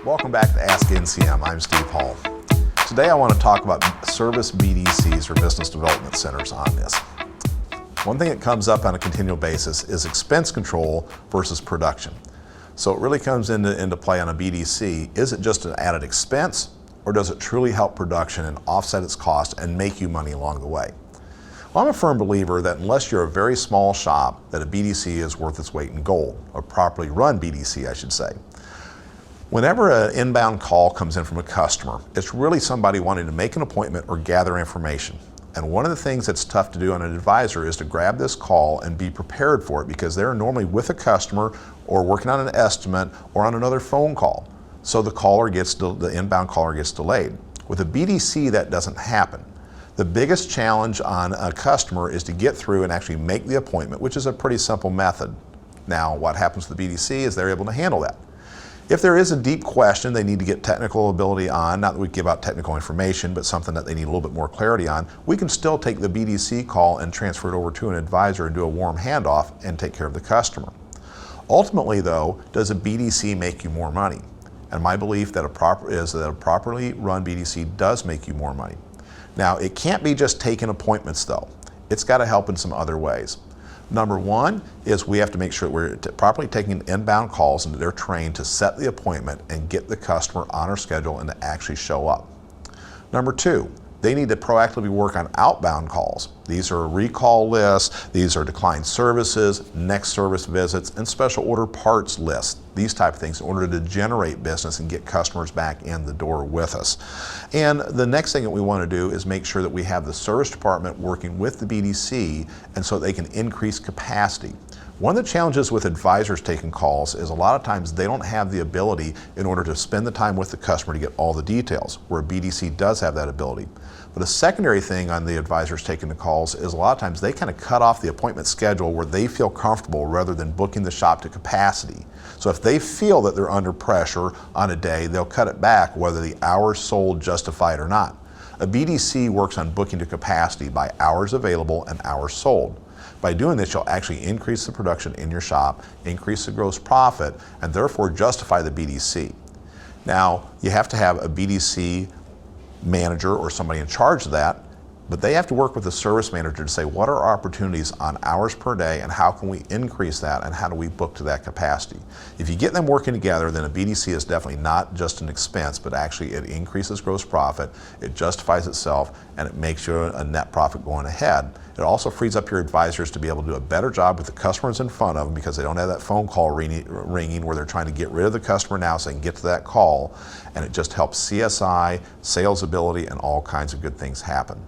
Welcome back to Ask NCM. I'm Steve Hall. Today I want to talk about service BDCs or business development centers on this. One thing that comes up on a continual basis is expense control versus production. So it really comes into play on a BDC. Is it just an added expense, or does it truly help production and offset its cost and make you money along the way? Well, I'm a firm believer that unless you're a very small shop, that a BDC is worth its weight in gold, a properly run BDC, I should say. Whenever an inbound call comes in from a customer, it's really somebody wanting to make an appointment or gather information. And one of the things that's tough to do on an advisor is to grab this call and be prepared for it, because they're normally with a customer or working on an estimate or on another phone call. So the inbound caller gets delayed. With a BDC, that doesn't happen. The biggest challenge on a customer is to get through and actually make the appointment, which is a pretty simple method. Now, what happens to the BDC is they're able to handle that. If there is a deep question they need to get technical ability on, not that we give out technical information, but something that they need a little bit more clarity on, we can still take the BDC call and transfer it over to an advisor and do a warm handoff and take care of the customer. Ultimately though, does a BDC make you more money? And my belief that a properly run BDC does make you more money. Now, it can't be just taking appointments though. It's got to help in some other ways. Number one is we have to make sure that we're properly taking inbound calls and that they're trained to set the appointment and get the customer on our schedule and to actually show up. Number two, they need to proactively work on outbound calls. These are recall lists, these are declined services, next service visits, and special order parts lists, these type of things in order to generate business and get customers back in the door with us. And the next thing that we want to do is make sure that we have the service department working with the BDC and so they can increase capacity. One of the challenges with advisors taking calls is a lot of times they don't have the ability in order to spend the time with the customer to get all the details, where a BDC does have that ability. But a secondary thing on the advisors taking the calls is a lot of times they kind of cut off the appointment schedule where they feel comfortable rather than booking the shop to capacity. So if they feel that they're under pressure on a day, they'll cut it back whether the hours sold justify it or not. A BDC works on booking to capacity by hours available and hours sold. By doing this, you'll actually increase the production in your shop, increase the gross profit, and therefore justify the BDC. Now, you have to have a BDC manager or somebody in charge of that, but they have to work with the service manager to say what are our opportunities on hours per day and how can we increase that and how do we book to that capacity. If you get them working together, then a BDC is definitely not just an expense, but actually it increases gross profit, it justifies itself, and it makes you a net profit going ahead. It also frees up your advisors to be able to do a better job with the customers in front of them because they don't have that phone call ringing where they're trying to get rid of the customer now so they can get to that call, and it just helps CSI, sales ability, and all kinds of good things happen.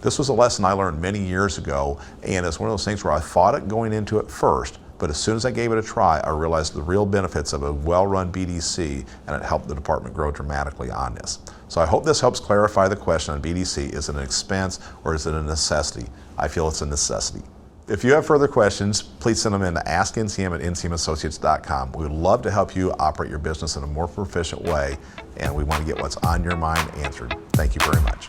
This was a lesson I learned many years ago, and it's one of those things where I fought it going into it first, but as soon as I gave it a try, I realized the real benefits of a well-run BDC, and it helped the department grow dramatically on this. So I hope this helps clarify the question on BDC. Is it an expense or is it a necessity? I feel it's a necessity. If you have further questions, please send them in to askncm@ncmassociates.com. We would love to help you operate your business in a more proficient way, and we want to get what's on your mind answered. Thank you very much.